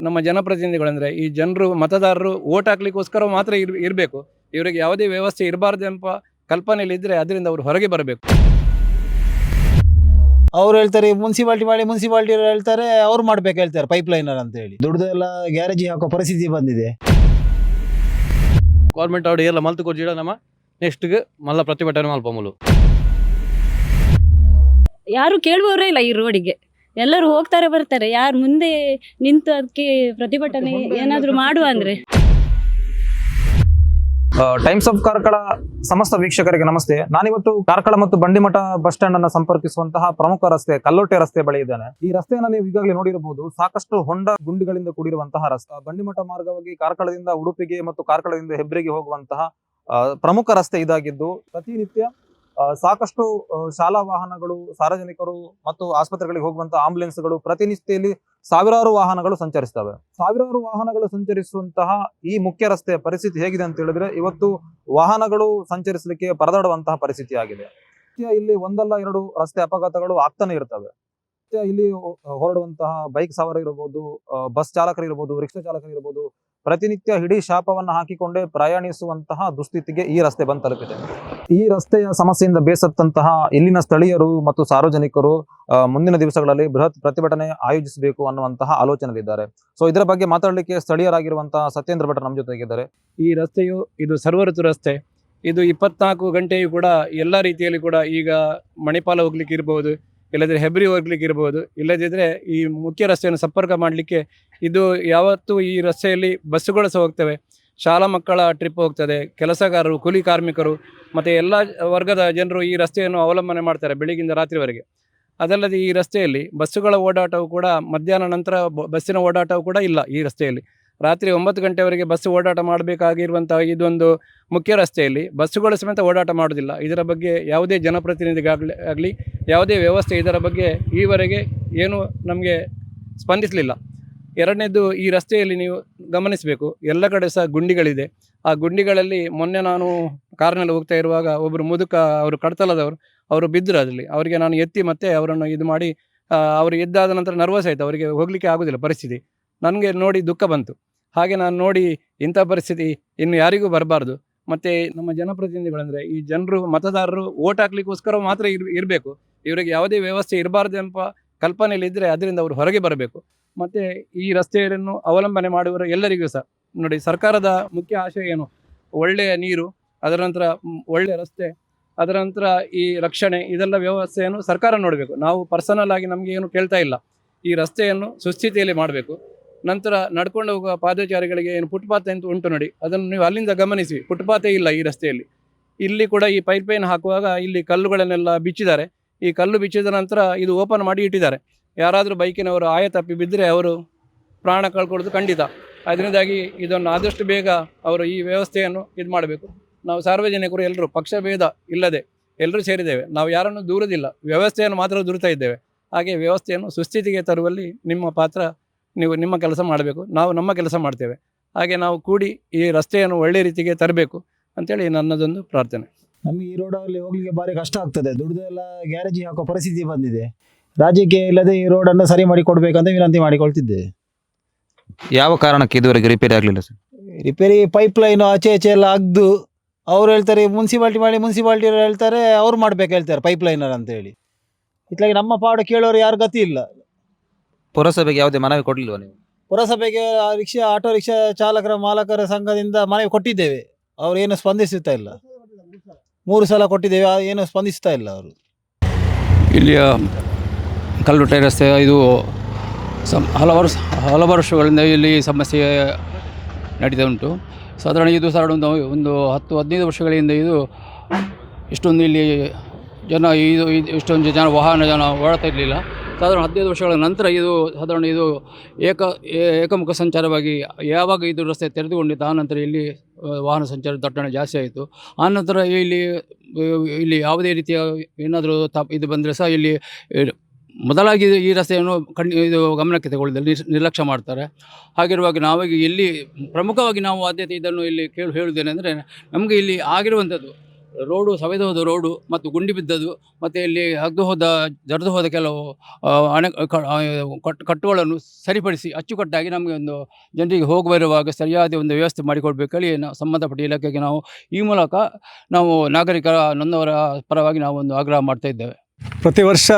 ನಮ್ಮ ಜನಪ್ರತಿನಿಧಿಗಳಂದರೆ ಈ ಜನರು ಮತದಾರರು ಓಟ್ ಹಾಕ್ಲಿಕ್ಕೋಸ್ಕರ ಮಾತ್ರ ಇರಬೇಕು. ಇವರಿಗೆ ಯಾವುದೇ ವ್ಯವಸ್ಥೆ ಇರಬಾರ್ದು ಎಂಬ ಕಲ್ಪನೆಯಲ್ಲಿದ್ದರೆ ಅದರಿಂದ ಅವರು ಹೊರಗೆ ಬರಬೇಕು. ಅವ್ರು ಹೇಳ್ತಾರೆ ಮುನ್ಸಿಪಾಲ್ಟಿ ಮಾಡಿ, ಮುನ್ಸಿಪಾಲ್ಟಿ ಹೇಳ್ತಾರೆ ಅವ್ರು ಮಾಡ್ಬೇಕು ಹೇಳ್ತಾರೆ ಪೈಪ್ಲೈನರ್ ಅಂತ ಹೇಳಿ. ದುಡ್ದೆಲ್ಲ ಗ್ಯಾರೇಜಿ ಹಾಕೋ ಪರಿಸ್ಥಿತಿ ಬಂದಿದೆ. ಗೌರ್ಮೆಂಟ್ ಅವ್ರು ಎಲ್ಲ ಮಲ್ತು ಕೊಡ್ಜಿಡ ನಮ್ಮ ನೆಕ್ಸ್ಟ್ಗೆ ಮಲ್ಲ ಪ್ರತಿಭಟನೆ ಮಲ್ಪಮೂಲು. ಯಾರು ಕೇಳುವವರೇ ಇಲ್ಲ ಈ ರೋಡಿಗೆ. ಎಲ್ಲರೂ ಹೋಗ್ತಾರೆ ಬರ್ತಾರೆ, ಯಾರು ಮುಂದೆ ನಿಂತು ಅದಕ್ಕೆ ಪ್ರತಿಭಟನೆ ಏನಾದರೂ ಮಾಡುವ ಅಂದ್ರೆ. ಟೈಮ್ಸ್ ಆಫ್ ಕಾರ್ಕಳ ಸಮಸ್ತ ವೀಕ್ಷಕರಿಗೆ ನಮಸ್ತೆ. ನಾನಿವತ್ತು ಕಾರ್ಕಳ ಮತ್ತು ಬಂಡಿಮಠ ಬಸ್ ಸ್ಟ್ಯಾಂಡ್ ಅನ್ನು ಸಂಪರ್ಕಿಸುವಂತಹ ಪ್ರಮುಖ ರಸ್ತೆ ಕಲ್ಲೋಟೆ ರಸ್ತೆ ಬಳಿ ಇದ್ದೇನೆ. ಈ ರಸ್ತೆಯನ್ನು ನೀವು ಈಗಾಗಲೇ ನೋಡಿರಬಹುದು. ಸಾಕಷ್ಟು ಹೊಂಡ ಗುಂಡಿಗಳಿಂದ ಕೂಡಿರುವಂತಹ ರಸ್ತೆ. ಬಂಡಿಮಠ ಮಾರ್ಗವಾಗಿ ಕಾರ್ಕಳದಿಂದ ಉಡುಪಿಗೆ ಮತ್ತು ಕಾರ್ಕಳದಿಂದ ಹೆಬ್ರಿಗೆ ಹೋಗುವಂತಹ ಪ್ರಮುಖ ರಸ್ತೆ ಇದಾಗಿದ್ದು, ಪ್ರತಿನಿತ್ಯ ಸಾಕಷ್ಟು ಶಾಲಾ ವಾಹನಗಳು, ಸಾರ್ವಜನಿಕರು ಮತ್ತು ಆಸ್ಪತ್ರೆಗಳಿಗೆ ಹೋಗುವಂತಹ ಆಂಬುಲೆನ್ಸ್ಗಳು ಪ್ರತಿನಿತ್ಯದಲ್ಲಿ ಸಾವಿರಾರು ವಾಹನಗಳು ಸಂಚರಿಸ್ತವೆ. ಸಾವಿರಾರು ವಾಹನಗಳು ಸಂಚರಿಸುವಂತಹ ಈ ಮುಖ್ಯ ರಸ್ತೆಯ ಪರಿಸ್ಥಿತಿ ಹೇಗಿದೆ ಅಂತ ಹೇಳಿದ್ರೆ, ಇವತ್ತು ವಾಹನಗಳು ಸಂಚರಿಸಲಿಕ್ಕೆ ಪರದಾಡುವಂತಹ ಪರಿಸ್ಥಿತಿ ಆಗಿದೆ. ಇಲ್ಲಿ ಒಂದಲ್ಲ ಎರಡು ರಸ್ತೆ ಅಪಘಾತಗಳು ಆಗ್ತಾನೆ ಇರ್ತವೆ. ಇಲ್ಲಿ ಹೊರಡುವಂತಹ ಬೈಕ್ ಸವಾರ ಇರಬಹುದು, ಬಸ್ ಚಾಲಕರು ಇರಬಹುದು, ರಿಕ್ಷಾ ಚಾಲಕರು ಇರಬಹುದು, ಪ್ರತಿನಿತ್ಯ ಹಿಡೀ ಶಾಪವನ್ನು ಹಾಕಿಕೊಂಡೇ ಪ್ರಯಾಣಿಸುವಂತಹ ದುಸ್ಥಿತಿಗೆ ಈ ರಸ್ತೆ ಬಂದು ತಲುಪಿದೆ. ಈ ರಸ್ತೆಯ ಸಮಸ್ಯೆಯಿಂದ ಬೇಸತ್ತಂತಹ ಇಲ್ಲಿನ ಸ್ಥಳೀಯರು ಮತ್ತು ಸಾರ್ವಜನಿಕರು ಮುಂದಿನ ದಿವಸಗಳಲ್ಲಿ ಬೃಹತ್ ಪ್ರತಿಭಟನೆ ಆಯೋಜಿಸಬೇಕು ಅನ್ನುವಂತಹ ಆಲೋಚನೆಯಲ್ಲಿದ್ದಾರೆ. ಸೊ ಇದರ ಬಗ್ಗೆ ಮಾತಾಡಲಿಕ್ಕೆ ಸ್ಥಳೀಯರಾಗಿರುವಂತಹ ಸತ್ಯೇಂದ್ರ ಭಟ್ರು ನಮ್ಮ ಜೊತೆಗಿದ್ದಾರೆ. ಈ ರಸ್ತೆಯು ಇದು ಸರ್ವಋತು ರಸ್ತೆ. ಇದು 24 ಗಂಟೆಯೂ ಕೂಡ ಎಲ್ಲ ರೀತಿಯಲ್ಲಿ ಕೂಡ, ಈಗ ಮಣಿಪಾಲ ಹೋಗ್ಲಿಕ್ಕೆ ಇರ್ಬೋದು, ಇಲ್ಲದ್ರೆ ಹೆಬ್ರಿ ಹೋಗ್ಲಿಕ್ಕೆ ಇರ್ಬೋದು, ಇಲ್ಲದಿದ್ದರೆ ಈ ಮುಖ್ಯ ರಸ್ತೆಯನ್ನು ಸಂಪರ್ಕ ಮಾಡಲಿಕ್ಕೆ ಇದು ಯಾವತ್ತೂ ಈ ರಸ್ತೆಯಲ್ಲಿ ಬಸ್ಸುಗಳು ಸಹ ಹೋಗ್ತವೆ. ಶಾಲಾ ಮಕ್ಕಳ ಟ್ರಿಪ್ ಹೋಗ್ತದೆ, ಕೆಲಸಗಾರರು, ಕೂಲಿ ಕಾರ್ಮಿಕರು ಮತ್ತು ಎಲ್ಲ ವರ್ಗದ ಜನರು ಈ ರಸ್ತೆಯನ್ನು ಅವಲಂಬನೆ ಮಾಡ್ತಾರೆ ಬೆಳಗಿಂದ ರಾತ್ರಿವರೆಗೆ. ಅದಲ್ಲದೆ ಈ ರಸ್ತೆಯಲ್ಲಿ ಬಸ್ಸುಗಳ ಓಡಾಟವು ಕೂಡ ಮಧ್ಯಾಹ್ನ ನಂತರ ಬಸ್ಸಿನ ಓಡಾಟವು ಕೂಡ ಇಲ್ಲ. ಈ ರಸ್ತೆಯಲ್ಲಿ ರಾತ್ರಿ 9 ಗಂಟೆವರೆಗೆ ಬಸ್ಸು ಓಡಾಟ ಮಾಡಬೇಕಾಗಿರುವಂತಹ ಇದೊಂದು ಮುಖ್ಯ ರಸ್ತೆಯಲ್ಲಿ ಬಸ್ಸುಗಳು ಸಮೇತ ಓಡಾಟ ಮಾಡೋದಿಲ್ಲ. ಇದರ ಬಗ್ಗೆ ಯಾವುದೇ ಜನಪ್ರತಿನಿಧಿಗಾಗಲಿ ಯಾವುದೇ ವ್ಯವಸ್ಥೆ ಇದರ ಬಗ್ಗೆ ಈವರೆಗೆ ಏನೂ ನಮಗೆ ಸ್ಪಂದಿಸಲಿಲ್ಲ. ಎರಡನೇದು, ಈ ರಸ್ತೆಯಲ್ಲಿ ನೀವು ಗಮನಿಸಬೇಕು, ಎಲ್ಲ ಕಡೆ ಸಹ ಗುಂಡಿಗಳಿದೆ. ಆ ಗುಂಡಿಗಳಲ್ಲಿ ಮೊನ್ನೆ ನಾನು ಕಾರ್ನಲ್ಲಿ ಹೋಗ್ತಾ ಇರುವಾಗ ಒಬ್ಬರು ಮುದುಕ, ಅವರು ಕಡ್ತಲದವರು, ಅವರು ಬಿದ್ದರು. ಅದರಲ್ಲಿ ಅವರಿಗೆ ನಾನು ಎತ್ತಿ ಮತ್ತೆ ಅವರನ್ನು ಇದು ಮಾಡಿ, ಅವರು ಎದ್ದಾದ ನಂತರ ನರ್ವಸ್ ಆಯಿತು, ಅವರಿಗೆ ಹೋಗಲಿಕ್ಕೆ ಆಗೋದಿಲ್ಲ ಪರಿಸ್ಥಿತಿ. ನನಗೆ ನೋಡಿ ದುಃಖ ಬಂತು. ಹಾಗೆ ನಾನು ನೋಡಿ ಇಂಥ ಪರಿಸ್ಥಿತಿ ಇನ್ನು ಯಾರಿಗೂ ಬರಬಾರ್ದು. ಮತ್ತು ನಮ್ಮ ಜನಪ್ರತಿನಿಧಿಗಳಂದರೆ ಈ ಜನರು ಮತದಾರರು ಓಟ್ ಹಾಕ್ಲಿಕ್ಕೋಸ್ಕರ ಮಾತ್ರ ಇರಬೇಕು. ಇವರಿಗೆ ಯಾವುದೇ ವ್ಯವಸ್ಥೆ ಇರಬಾರ್ದು ಎಂಬ ಕಲ್ಪನೆಯಲ್ಲಿದ್ದರೆ ಅದರಿಂದ ಅವರು ಹೊರಗೆ ಬರಬೇಕು. ಮತ್ತು ಈ ರಸ್ತೆಯನ್ನು ಅವಲಂಬನೆ ಮಾಡುವವರು ಎಲ್ಲರಿಗೂ ಸಹ ನೋಡಿ, ಸರ್ಕಾರದ ಮುಖ್ಯ ಆಶಯ ಏನು? ಒಳ್ಳೆಯ ನೀರು, ಅದರ ನಂತರ ಒಳ್ಳೆಯ ರಸ್ತೆ, ಅದರ ನಂತರ ಈ ರಕ್ಷಣೆ, ಇದೆಲ್ಲ ವ್ಯವಸ್ಥೆಯನ್ನು ಸರ್ಕಾರ ನೋಡಬೇಕು. ನಾವು ಪರ್ಸನಲ್ ಆಗಿ ನಮಗೆ ಏನು ಕೇಳ್ತಾ ಇಲ್ಲ. ಈ ರಸ್ತೆಯನ್ನು ಸುಸ್ಥಿತಿಯಲ್ಲಿ ಮಾಡಬೇಕು. ನಂತರ ನಡ್ಕೊಂಡು ಹೋಗುವ ಪಾದಚಾರಿಗಳಿಗೆ ಏನು ಫುಟ್ಪಾತ್ ಅಂತ ಉಂಟು ನೋಡಿ, ಅದನ್ನು ನೀವು ಅಲ್ಲಿಂದ ಗಮನಿಸಿ. ಫುಟ್ಪಾತೇ ಇಲ್ಲ ಈ ರಸ್ತೆಯಲ್ಲಿ. ಇಲ್ಲಿ ಕೂಡ ಈ ಪೈಪ್ಲೈನ್ ಹಾಕುವಾಗ ಇಲ್ಲಿ ಕಲ್ಲುಗಳನ್ನೆಲ್ಲ ಬಿಚ್ಚಿದ್ದಾರೆ. ಈ ಕಲ್ಲು ಬಿಚ್ಚಿದ ನಂತರ ಇದು ಓಪನ್ ಮಾಡಿ ಇಟ್ಟಿದ್ದಾರೆ. ಯಾರಾದರೂ ಬೈಕಿನವರು ಆಯ ತಪ್ಪಿ ಬಿದ್ದರೆ ಅವರು ಪ್ರಾಣ ಕಳ್ಕೊಳ್ಳೋದು ಖಂಡಿತ. ಅದರಿಂದಾಗಿ ಇದನ್ನು ಆದಷ್ಟು ಬೇಗ ಅವರು ಈ ವ್ಯವಸ್ಥೆಯನ್ನು ಇದು ಮಾಡಬೇಕು. ನಾವು ಸಾರ್ವಜನಿಕರು ಎಲ್ಲರೂ ಪಕ್ಷ ಭೇದ ಇಲ್ಲದೆ ಎಲ್ಲರೂ ಸೇರಿದ್ದೇವೆ. ನಾವು ಯಾರನ್ನು ದೂರದಿಲ್ಲ, ವ್ಯವಸ್ಥೆಯನ್ನು ಮಾತ್ರ ದೂರ್ತಾ ಇದ್ದೇವೆ. ಹಾಗೆ ವ್ಯವಸ್ಥೆಯನ್ನು ಸುಸ್ಥಿತಿಗೆ ತರುವಲ್ಲಿ ನಿಮ್ಮ ಪಾತ್ರ, ನೀವು ನಿಮ್ಮ ಕೆಲಸ ಮಾಡಬೇಕು, ನಾವು ನಮ್ಮ ಕೆಲಸ ಮಾಡ್ತೇವೆ. ಹಾಗೆ ನಾವು ಕೂಡಿ ಈ ರಸ್ತೆಯನ್ನು ಒಳ್ಳೆ ರೀತಿಗೆ ತರಬೇಕು ಅಂತೇಳಿ ನನ್ನದೊಂದು ಪ್ರಾರ್ಥನೆ. ನಮಗೆ ಈ ರೋಡಲ್ಲಿ ಹೋಗ್ಲಿಕ್ಕೆ ಭಾರಿ ಕಷ್ಟ ಆಗ್ತದೆ. ದುಡ್ದೆಲ್ಲ ಗ್ಯಾರೇಜಿ ಹಾಕೋ ಪರಿಸ್ಥಿತಿ ಬಂದಿದೆ. ರಾಜ್ಯಕ್ಕೆ ಇಲ್ಲದೆ ಈ ರೋಡನ್ನು ಸರಿ ಮಾಡಿ ಕೊಡಬೇಕಂತ ವಿನಂತಿ ಮಾಡಿಕೊಳ್ತಿದ್ದೆ. ಯಾವ ಕಾರಣಕ್ಕೆ ಇದುವರೆಗೆ ರಿಪೇರಿ ಆಗಲಿಲ್ಲ ಸರ್? ರಿಪೇರಿ ಪೈಪ್ಲೈನ್ ಆಚೆ ಈಚೆ ಎಲ್ಲ ಆಗ್ದು ಅವ್ರು ಹೇಳ್ತಾರೆ ಮುನ್ಸಿಪಾಲ್ಟಿ ಮಾಡಿ, ಮುನ್ಸಿಪಾಲ್ಟಿ ಹೇಳ್ತಾರೆ ಅವ್ರು ಮಾಡ್ಬೇಕು ಹೇಳ್ತಾರೆ ಪೈಪ್ಲೈನರ್ ಅಂತ ಹೇಳಿ. ಇತ್ಲಾಗಿ ನಮ್ಮ ಪಾಡು ಕೇಳೋರು ಯಾರು ಗತಿ ಇಲ್ಲ. ಪುರಸಭೆಗೆ ಯಾವುದೇ ಮನವಿ ಕೊಡಲಿಲ್ವ ನೀವು? ಪುರಸಭೆಗೆ ಆಟೋ ರಿಕ್ಷಾ ಚಾಲಕರ ಮಾಲಕರ ಸಂಘದಿಂದ ಮನವಿ ಕೊಟ್ಟಿದ್ದೇವೆ. ಅವ್ರು ಏನು ಸ್ಪಂದಿಸುತ್ತಾ ಇಲ್ಲ. 3 ಸಲ ಕೊಟ್ಟಿದ್ದೇವೆ, ಏನು ಸ್ಪಂದಿಸ್ತಾ ಇಲ್ಲ ಅವರು. ಇಲ್ಲಿಯ ಕಲ್ಲುಟೆ ರಸ್ತೆ ಇದು ಹಲವು ವರ್ಷಗಳಿಂದ ಇಲ್ಲಿ ಸಮಸ್ಯೆ ನಡೀತಾ ಉಂಟು. ಸಾಧಾರಣ ಇದು ಒಂದು 10-15 ವರ್ಷಗಳಿಂದ ಇದು ಇಷ್ಟೊಂದು ಇಲ್ಲಿ ಇಷ್ಟೊಂದು ವಾಹನ ಓಡಾಡ್ತಾ ಇರಲಿಲ್ಲ. ಸಾಧಾರಣ 15 ವರ್ಷಗಳ ನಂತರ ಇದು ಸಾಧಾರಣ ಇದು ಏಕಮುಖ ಸಂಚಾರವಾಗಿ ಯಾವಾಗ ಇದು ರಸ್ತೆ ತೆರೆದುಕೊಂಡಿತ್ತು, ಆನಂತರ ಇಲ್ಲಿ ವಾಹನ ಸಂಚಾರ ದಟ್ಟಣೆ ಜಾಸ್ತಿ ಆಯಿತು. ಆನಂತರ ಇಲ್ಲಿ ಯಾವುದೇ ರೀತಿಯ ಏನಾದರೂ ಇದು ಬಂದರೆ ಸಹ ಇಲ್ಲಿ ಮೊದಲಾಗಿ ಈ ರಸ್ತೆಯನ್ನು ಇದು ಗಮನಕ್ಕೆ ತಗೊಳ್ಳದೆ ನಿರ್ಲಕ್ಷ್ಯ ಮಾಡ್ತಾರೆ. ಹಾಗಿರುವಾಗ ನಾವಾಗಿ ಇಲ್ಲಿ ಪ್ರಮುಖವಾಗಿ ನಾವು ಆದ್ಯತೆ ಇದನ್ನು ಇಲ್ಲಿ ಹೇಳುವುದೇನೆಂದರೆ, ನಮಗೆ ಇಲ್ಲಿ ಆಗಿರುವಂಥದ್ದು ರೋಡು ಸವೆದು ಹೋದ ರೋಡು ಮತ್ತು ಗುಂಡಿ ಬಿದ್ದದ್ದು ಮತ್ತು ಇಲ್ಲಿ ಜರಿದು ಹೋದ ಕೆಲವು ಕಟ್ಟುಗಳನ್ನು ಸರಿಪಡಿಸಿ ಅಚ್ಚುಕಟ್ಟಾಗಿ ನಮಗೆ ಒಂದು ಜನರಿಗೆ ಹೋಗಿ ಬರುವಾಗ ಸರಿಯಾದ ಒಂದು ವ್ಯವಸ್ಥೆ ಮಾಡಿಕೊಡ್ಬೇಕಲ್ಲಿ ನಾವು ಸಂಬಂಧಪಟ್ಟ ಇಲಾಖೆಗೆ ನಾವು ಈ ಮೂಲಕ ನಾವು ನಾಗರಿಕರ ನೊಂದವರ ಪರವಾಗಿ ನಾವು ಒಂದು ಆಗ್ರಹ ಮಾಡ್ತಾ ಇದ್ದೇವೆ. ಪ್ರತಿ ವರ್ಷ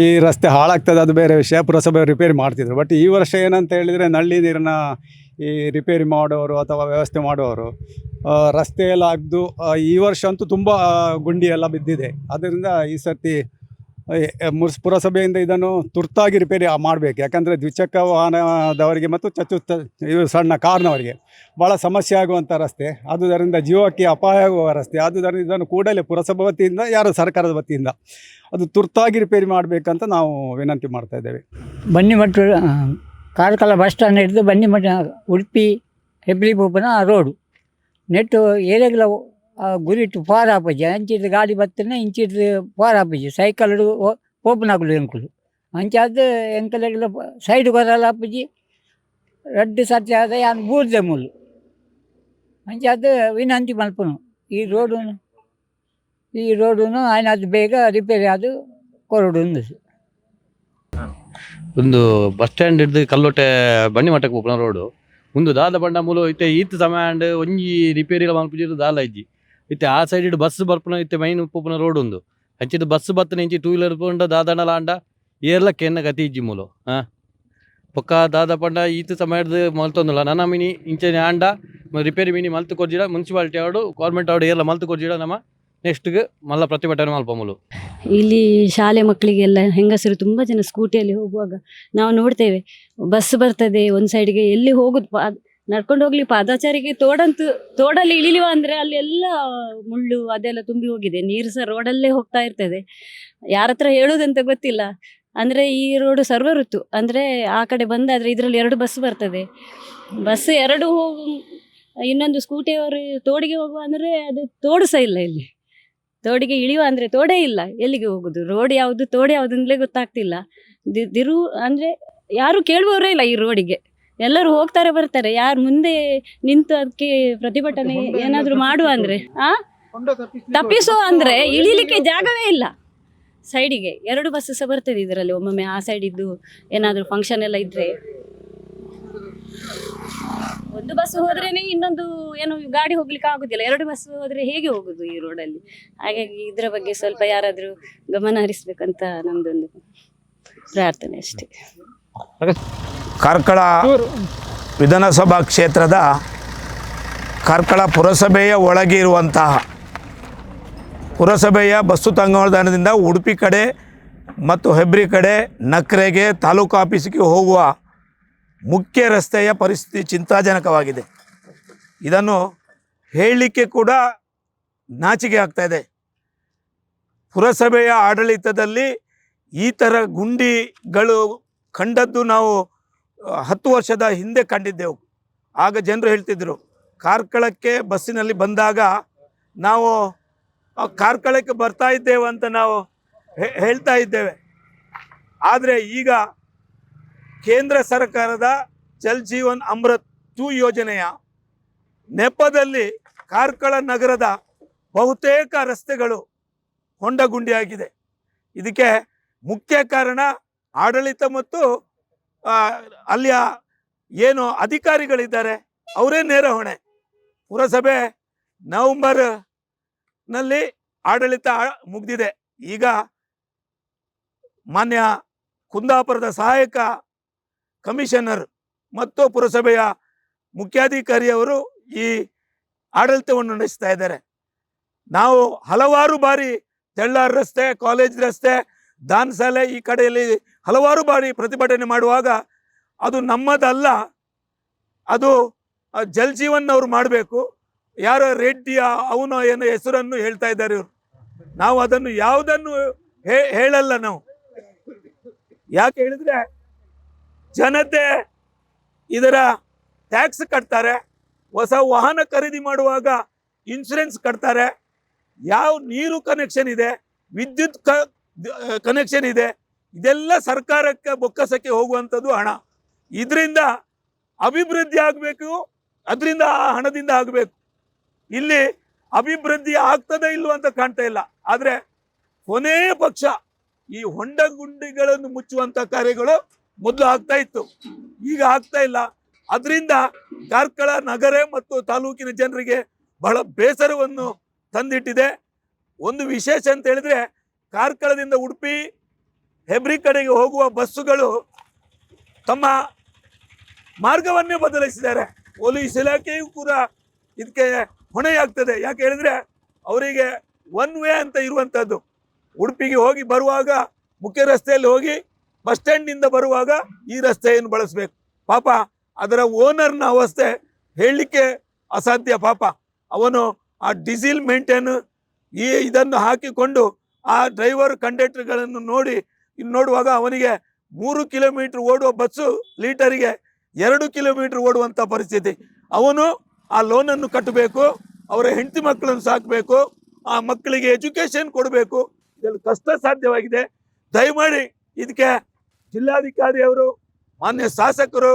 ಈ ರಸ್ತೆ ಹಾಳಾಗ್ತದೆ, ಅದು ಬೇರೆ ವಿಷಯ. ಪುರಸಭೆ ರಿಪೇರಿ ಮಾಡ್ತಿದ್ರು. ಬಟ್ ಈ ವರ್ಷ ಏನಂತ ಹೇಳಿದರೆ ನಲ್ಲಿ ನೀರನ್ನ ಈ ರಿಪೇರಿ ಮಾಡೋರು ಅಥವಾ ವ್ಯವಸ್ಥೆ ಮಾಡೋರು ರಸ್ತೆ ಎಲ್ಲ ಅಗ್ದು ಈ ವರ್ಷ ಅಂತೂ ತುಂಬ ಗುಂಡಿ ಎಲ್ಲ ಬಿದ್ದಿದೆ. ಅದರಿಂದ ಈ ಸರ್ತಿ ಪುರಸಭೆಯಿಂದ ಇದನ್ನು ತುರ್ತಾಗಿ ರಿಪೇರಿ ಮಾಡಬೇಕು. ಯಾಕಂದರೆ ದ್ವಿಚಕ್ರ ವಾಹನದವರಿಗೆ ಮತ್ತು ಇವು ಸಣ್ಣ ಕಾರ್ನವರಿಗೆ ಭಾಳ ಸಮಸ್ಯೆ ಆಗುವಂಥ ರಸ್ತೆ. ಆದುದರಿಂದ ಜೀವಕ್ಕೆ ಅಪಾಯ ಆಗುವ ರಸ್ತೆ. ಆದುದರಿಂದ ಇದನ್ನು ಕೂಡಲೇ ಪುರಸಭೆ ವತಿಯಿಂದ ಸರ್ಕಾರದ ವತಿಯಿಂದ ಅದು ತುರ್ತಾಗಿ ರಿಪೇರಿ ಮಾಡಬೇಕಂತ ನಾವು ವಿನಂತಿ ಮಾಡ್ತಾ ಇದ್ದೇವೆ. ಬನ್ನಿಮಠ ಕಾರ್ಕಳ ಬಸ್ ಸ್ಟ್ಯಾಂಡ್ ಹಿಡಿದು ಬನ್ನಿಮಠ ಉಡುಪಿ ಹೆಬ್ರಿ ಪೋಪನ ರೋಡು ನೆಟ್ಟು ಏರಿಯಾಗಲ ಗುರಿಟ್ಟು ಪಾರ್ ಆಪಜಿ ಅಂಚಿದ ಗಾಡಿ ಬತ್ತನೆ ಇಂಚಿದ ಪಾರ್ ಆಪಜಿ ಸೈಕಲ್ ಪೋಪನಾಗಲು ಎಂಕುಲು ಅಂಚಾದ ಎಂಕಲೆಗಲ ಸೈಡ್ ಬರಲ್ಲ ಆಪಜಿ ರಡ್ಡು ಸರ್ತಿ ಆದ ಯಾನು ಬೂರ್ದೆ ಮುಳ್ಳು ಅಂಚಾದ ವಿನಂತಿ ಮಲ್ಪನು ಈ ರೋಡುನು ಆಯ್ನದು ಬೇಗ ರಿಪೇರಿ ಆದು ಕೊರಡು ಒಂದು ಬಸ್ ಸ್ಟ್ಯಾಂಡ್ ಹಿಡ್ದು ಕಲ್ಲೊಟ್ಟೆ ಬಂಡಿ ಮಟ್ಟಕ್ಕೆ ಹೋಗ್ನ ರೋಡು ಮುಂದೆ ದಾದ ಬಂಡ ಮೂಲ ಇತ್ತೆ ಈತ್ ಸಮಯ ಒಂಜಿ ರಿಪೇರಿ ಮಲ್ಪಿದ್ರು ದಾಲ ಇಜ್ಜಿ ಇತ್ತೆ ಆ ಸೈಡ್ ಇಡು ಬಸ್ ಬರ್ಪುನ ಇತ್ತೆ ಮೈನ್ ಉಪ್ಪುನ ರೋಡ್ ಒಂದು ಅಂಚಿದ್ದು ಬಸ್ ಬತ್ತನ ಇಂಚಿ 2 ವೀಲರ್ ಪಂಡ ದಾದಣ್ಣಲ ಆಂಡ ಏರ್ಲ ಕೆನ್ನ ಗತಿ ಇಜ್ಜಿ ಮೂಲು ಪೊಕ್ಕ ದಾದ ಪಂಡ ಈತ್ ಸಮಯದ ಮಲ್ತೊಂದುಲ್ಲ ನನ್ನ ಮಿನಿ ಇಂಚನೆ ಆಂಡ ರಿಪೇರಿ ಮಿನಿ ಮಲ್ತು ಕೊರ್ಜಿಡ ಮುನ್ಸಿಪಾಲಿಟಿ ಅವಡು ಗೌರ್ಮೆಂಟ್ ಅವಡು ಏರ್ಲ ಮಲ್ತು ಕೊರ್ಜಿಡ ನಮ್ಮ ನೆಕ್ಸ್ಟ್ಗೆ ಮಲ್ಲ ಪ್ರತಿಭಟನೆ ಮಲ್ಪಮೂಲು. ಇಲ್ಲಿ ಶಾಲೆ ಮಕ್ಕಳಿಗೆಲ್ಲ ಹೆಂಗಸರು ತುಂಬ ಜನ ಸ್ಕೂಟಿಯಲ್ಲಿ ಹೋಗುವಾಗ ನಾವು ನೋಡ್ತೇವೆ, ಬಸ್ ಬರ್ತದೆ ಒಂದು ಸೈಡ್ಗೆ, ಎಲ್ಲಿ ಹೋಗುದು ನಡ್ಕೊಂಡು ಹೋಗ್ಲಿ ಪಾದಾಚಾರಿಗೆ ತೋಡಲ್ಲಿ ಇಳಿಲಿವ ಅಂದರೆ ಅಲ್ಲಿ ಎಲ್ಲ ಮುಳ್ಳು ಅದೆಲ್ಲ ತುಂಬಿ ಹೋಗಿದೆ. ನೀರು ಸಹ ರೋಡಲ್ಲೇ ಹೋಗ್ತಾ ಇರ್ತದೆ. ಯಾರ ಹತ್ರ ಹೇಳೋದಂತ ಗೊತ್ತಿಲ್ಲ. ಅಂದರೆ ಈ ರೋಡು ಸರ್ವ ಋತು ಅಂದರೆ ಆ ಕಡೆ ಬಂದಾದರೆ ಇದರಲ್ಲಿ 2 ಬಸ್ ಬರ್ತದೆ. ಬಸ್ 2 ಇನ್ನೊಂದು ಸ್ಕೂಟಿಯವರು ತೋಡಿಗೆ ಹೋಗುವ ಅಂದರೆ ಅದು ತೋಡು ಸಹ ಇಲ್ಲ. ಇಲ್ಲಿ ತೋಡಿಗೆ ಇಳಿಯುವ ಅಂದರೆ ತೋಡೇ ಇಲ್ಲ. ಎಲ್ಲಿಗೆ ಹೋಗುದು, ರೋಡ್ ಯಾವುದು ತೋಡು ಯಾವುದು ಅಂತಲೇ ಗೊತ್ತಾಗ್ತಿಲ್ಲ. ದಿರು ಅಂದರೆ ಯಾರು ಕೇಳುವವರೇ ಇಲ್ಲ ಈ ರೋಡಿಗೆ. ಎಲ್ಲರೂ ಹೋಗ್ತಾರೆ ಬರ್ತಾರೆ. ಯಾರು ಮುಂದೆ ನಿಂತು ಅದಕ್ಕೆ ಪ್ರತಿಭಟನೆ ಏನಾದರೂ ಮಾಡುವ ಅಂದರೆ ತಪ್ಪಿಸೋ ಅಂದರೆ ಇಳಿಲಿಕ್ಕೆ ಜಾಗವೇ ಇಲ್ಲ. ಸೈಡಿಗೆ 2 ಬಸ್ ಸಹ ಬರ್ತದೆ ಇದರಲ್ಲಿ. ಒಮ್ಮೊಮ್ಮೆ ಆ ಸೈಡ್ ಇದ್ದು ಏನಾದರೂ ಫಂಕ್ಷನ್ ಎಲ್ಲ ಇದ್ದರೆ ಒಂದು ಬಸ್ ಹೋದ್ರೇನೆ ಇನ್ನೊಂದು ಏನು ಗಾಡಿ ಹೋಗ್ಲಿಕ್ಕೆ ಆಗುದಿಲ್ಲ. 2 ಬಸ್ ಹೋದ್ರೆ ಹೇಗೆ ಹೋಗುದು ಈ ರೋಡಲ್ಲಿ? ಹಾಗಾಗಿ ಇದರ ಬಗ್ಗೆ ಸ್ವಲ್ಪ ಯಾರಾದರೂ ಗಮನ ಹರಿಸ್ಬೇಕಂತ ನಮ್ದೊಂದು ಪ್ರಾರ್ಥನೆ ಅಷ್ಟೇ. ಕಾರ್ಕಳ ವಿಧಾನಸಭಾ ಕ್ಷೇತ್ರದ ಕಾರ್ಕಳ ಪುರಸಭೆಯ ಒಳಗೆ ಇರುವಂತಹ ಪುರಸಭೆಯ ಬಸ್ಸು ತಂಗುದಾಣದಿಂದ ಉಡುಪಿ ಕಡೆ ಮತ್ತು ಹೆಬ್ರಿ ಕಡೆ ನಕ್ರೆಗೆ ತಾಲೂಕು ಆಫೀಸಿಗೆ ಹೋಗುವ ಮುಖ್ಯ ರಸ್ತೆಯ ಪರಿಸ್ಥಿತಿ ಚಿಂತಾಜನಕವಾಗಿದೆ. ಇದನ್ನು ಹೇಳಲಿಕ್ಕೆ ಕೂಡ ನಾಚಿಕೆ ಆಗ್ತಾ ಇದೆ. ಪುರಸಭೆಯ ಆಡಳಿತದಲ್ಲಿ ಈ ಥರ ಗುಂಡಿಗಳು ಕಂಡದ್ದು ನಾವು 10 ವರ್ಷದ ಹಿಂದೆ ಕಂಡಿದ್ದೆವು. ಆಗ ಜನರು ಹೇಳ್ತಿದ್ರು, ಕಾರ್ಕಳಕ್ಕೆ ಬಸ್ಸಿನಲ್ಲಿ ಬಂದಾಗ ನಾವು ಕಾರ್ಕಳಕ್ಕೆ ಬರ್ತಾ ಇದ್ದೇವೆ ಅಂತ ನಾವು ಹೇಳ್ತಾ ಇದ್ದೇವೆ. ಆದರೆ ಈಗ ಕೇಂದ್ರ ಸರ್ಕಾರದ ಜಲ್ ಜೀವನ್ ಅಮೃತ್ 2 ಯೋಜನೆಯ ನೆಪದಲ್ಲಿ ಕಾರ್ಕಳ ನಗರದ ಬಹುತೇಕ ರಸ್ತೆಗಳು ಹೊಂಡಗುಂಡಿಯಾಗಿದೆ. ಇದಕ್ಕೆ ಮುಖ್ಯ ಕಾರಣ ಆಡಳಿತ ಮತ್ತು ಅಲ್ಲಿಯ ಏನು ಅಧಿಕಾರಿಗಳಿದ್ದಾರೆ ಅವರೇ ನೇರ ಹೊಣೆ. ಪುರಸಭೆ ನವೆಂಬರ್ನಲ್ಲಿ ಆಡಳಿತ ಮುಗಿದಿದೆ. ಈಗ ಮಾನ್ಯ ಕುಂದಾಪುರದ ಸಹಾಯಕ ಕಮಿಷನರ್ ಮತ್ತು ಪುರಸಭೆಯ ಮುಖ್ಯಾಧಿಕಾರಿಯವರು ಈ ಆಡಳಿತವನ್ನು ನಡೆಸ್ತಾ ಇದ್ದಾರೆ. ನಾವು ಹಲವಾರು ಬಾರಿ ತೆಳ್ಳಾರ್ ರಸ್ತೆ, ಕಾಲೇಜ್ ರಸ್ತೆ, ದಾನಸಾಲೆ ಈ ಕಡೆಯಲ್ಲಿ ಹಲವಾರು ಬಾರಿ ಪ್ರತಿಭಟನೆ ಮಾಡುವಾಗ ಅದು ನಮ್ಮದಲ್ಲ, ಅದು ಜಲ್ ಜೀವನ್ ಅವರು ಮಾಡಬೇಕು. ಯಾರೋ ರೆಡ್ಡಿಯ ಅವನ ಏನೋ ಹೆಸರನ್ನು ಹೇಳ್ತಾ ಇದ್ದಾರೆ ಇವರು. ನಾವು ಅದನ್ನು ಯಾವುದನ್ನು ಹೇಳಲ್ಲ. ನಾವು ಯಾಕೆ ಹೇಳಿದ್ರೆ ಜನತೆ ಇದರ ಟ್ಯಾಕ್ಸ್ ಕಟ್ತಾರೆ, ಹೊಸ ವಾಹನ ಖರೀದಿ ಮಾಡುವಾಗ ಇನ್ಶೂರೆನ್ಸ್ ಕಟ್ತಾರೆ, ಯಾವ ನೀರು ಕನೆಕ್ಷನ್ ಇದೆ, ವಿದ್ಯುತ್ ಕನೆಕ್ಷನ್ ಇದೆ, ಇದೆಲ್ಲ ಸರ್ಕಾರಕ್ಕೆ ಬೊಕ್ಕಸಕ್ಕೆ ಹೋಗುವಂಥದ್ದು ಹಣ. ಇದರಿಂದ ಅಭಿವೃದ್ಧಿ ಆಗಬೇಕು, ಅದರಿಂದ ಆ ಹಣದಿಂದ ಆಗಬೇಕು. ಇಲ್ಲಿ ಅಭಿವೃದ್ಧಿ ಆಗ್ತದೆ ಇಲ್ವ ಅಂತ ಕಾಣ್ತಾ ಇಲ್ಲ. ಆದರೆ ಕೊನೆಯ ಪಕ್ಷ ಈ ಹೊಂಡ ಗುಂಡಿಗಳನ್ನು ಮುಚ್ಚುವಂತ ಕಾರ್ಯಗಳು ಮೊದಲು ಆಗ್ತಾ ಇತ್ತು, ಈಗ ಆಗ್ತಾ ಇಲ್ಲ. ಅದರಿಂದ ಕಾರ್ಕಳ ನಗರ ಮತ್ತು ತಾಲೂಕಿನ ಜನರಿಗೆ ಬಹಳ ಬೇಸರವನ್ನು ತಂದಿಟ್ಟಿದೆ. ಒಂದು ವಿಶೇಷ ಅಂತ ಹೇಳಿದ್ರೆ, ಕಾರ್ಕಳದಿಂದ ಉಡುಪಿ ಹೆಬ್ರಿ ಕಡೆಗೆ ಹೋಗುವ ಬಸ್ಸುಗಳು ತಮ್ಮ ಮಾರ್ಗವನ್ನೇ ಬದಲಿಸಿದ್ದಾರೆ. ಪೊಲೀಸ್ ಇಲಾಖೆಯೂ ಕೂಡ ಇದಕ್ಕೆ ಹೊಣೆಯಾಗ್ತದೆ. ಯಾಕೆ ಹೇಳಿದ್ರೆ ಅವರಿಗೆ ಒನ್ ವೇ ಅಂತ ಇರುವಂಥದ್ದು. ಉಡುಪಿಗೆ ಹೋಗಿ ಬರುವಾಗ ಮುಖ್ಯ ರಸ್ತೆಯಲ್ಲಿ ಹೋಗಿ ಬಸ್ ಸ್ಟ್ಯಾಂಡ್ನಿಂದ ಬರುವಾಗ ಈ ರಸ್ತೆಯನ್ನು ಬಳಸಬೇಕು. ಪಾಪ ಅದರ ಓನರ್ನ ಅವಸ್ಥೆ ಹೇಳಲಿಕ್ಕೆ ಅಸಾಧ್ಯ. ಪಾಪ ಅವನು ಆ ಡೀಸೆಲ್ ಮೇಂಟೈನ್ ಇದನ್ನು ಹಾಕಿಕೊಂಡು ಆ ಡ್ರೈವರ್ ಕಂಡಕ್ಟರ್ಗಳನ್ನು ನೋಡುವಾಗ ಅವನಿಗೆ 3 ಕಿಲೋಮೀಟರ್ ಓಡುವ ಬಸ್ಸು ಲೀಟರಿಗೆ 2 ಕಿಲೋಮೀಟರ್ ಓಡುವಂಥ ಪರಿಸ್ಥಿತಿ. ಅವನು ಆ ಲೋನನ್ನು ಕಟ್ಟಬೇಕು, ಅವರ ಹೆಂಡತಿ ಮಕ್ಕಳನ್ನು ಸಾಕಬೇಕು, ಆ ಮಕ್ಕಳಿಗೆ ಎಜುಕೇಶನ್ ಕೊಡಬೇಕು. ಇದೆಲ್ಲ ಕಷ್ಟ ಸಾಧ್ಯವಾಗಿದೆ. ದಯಮಾಡಿ ಇದಕ್ಕೆ ಜಿಲ್ಲಾಧಿಕಾರಿ ಅವರು, ಮಾನ್ಯ ಶಾಸಕರು,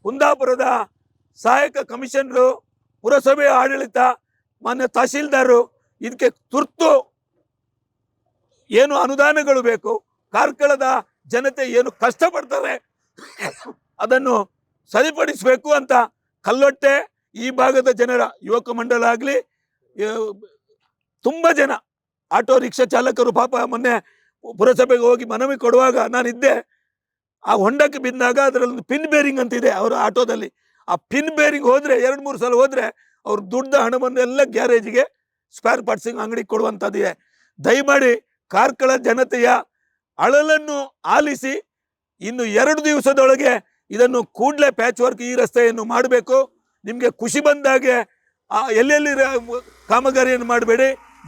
ಕುಂದಾಪುರದ ಸಹಾಯಕ ಕಮಿಷನರು, ಪುರಸಭೆ ಆಡಳಿತ, ಮಾನ್ಯ ತಹಶೀಲ್ದಾರರು ಇದಕ್ಕೆ ತುರ್ತು ಏನು ಅನುದಾನಗಳು ಬೇಕು, ಕಾರ್ಕಳದ ಜನತೆ ಏನು ಕಷ್ಟಪಡ್ತಾರೆ ಅದನ್ನು ಸರಿಪಡಿಸಬೇಕು ಅಂತ ಕಲ್ಲೊಟ್ಟೆ ಈ ಭಾಗದ ಜನರ ಯುವಕ ಮಂಡಲ ಆಗಲಿ, ತುಂಬ ಜನ ಆಟೋ ರಿಕ್ಷಾ ಚಾಲಕರು ಪಾಪ ಮೊನ್ನೆ ಪುರಸಭೆಗೆ ಹೋಗಿ ಮನವಿ ಕೊಡುವಾಗ ನಾನಿದ್ದೆ. ಆ ಹೊಂಡಕ್ಕೆ ಬಿದ್ದಾಗ ಅದರಲ್ಲಿ ಪಿನ್ ಬೇರಿಂಗ್ ಅಂತಿದೆ ಅವರ ಆಟೋದಲ್ಲಿ. ಆ ಪಿನ್ ಬೇರಿಂಗ್ ಹೋದರೆ 2-3 ಸಲ ಹೋದರೆ ಅವ್ರು ದುಡ್ಡ ಹಣವನ್ನೆಲ್ಲ ಗ್ಯಾರೇಜಿಗೆ ಸ್ಪೇರ್ ಪಾರ್ಟ್ಸಿಂಗ್ ಅಂಗಡಿಗೆ ಕೊಡುವಂಥದ್ದಿದೆ. ದಯಮಾಡಿ ಕಾರ್ಕಳ ಜನತೆಯ ಅಳಲನ್ನು ಆಲಿಸಿ ಇನ್ನು 2 ದಿವಸದೊಳಗೆ ಇದನ್ನು ಕೂಡಲೇ ಪ್ಯಾಚ್ ವರ್ಕ್ ಈ ರಸ್ತೆಯನ್ನು ಮಾಡಬೇಕು. ನಿಮಗೆ ಖುಷಿ ಬಂದಾಗೆ ಎಲ್ಲೆಲ್ಲಿ ಕಾಮಗಾರಿಯನ್ನು ಮಾಡಬೇಡಿ,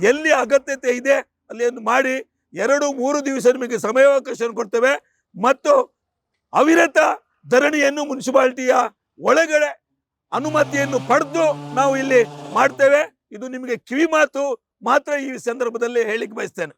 ಎಲ್ಲಿ ಅಗತ್ಯತೆ ಇದೆ ಅಲ್ಲಿ ಮಾಡಿ 2-3 ದಿವಸ ನಿಮಗೆ ಸಮಯಾವಕಾಶ ಕೊಡ್ತೇವೆ. ಮತ್ತು ಅವಿರತ ಧರಣಿಯನ್ನು ಮುನ್ಸಿಪಾಲಿಟಿಯ ಒಳಗಡೆ ಅನುಮತಿಯನ್ನು ಪಡೆದು ನಾವು ಇಲ್ಲಿ ಮಾಡ್ತೇವೆ. ಇದು ನಿಮಗೆ ಕಿವಿ ಮಾತು ಮಾತ್ರ ಈ ಸಂದರ್ಭದಲ್ಲಿ ಹೇಳಿಕ್ಕೆ ಬಯಸ್ತೇನೆ.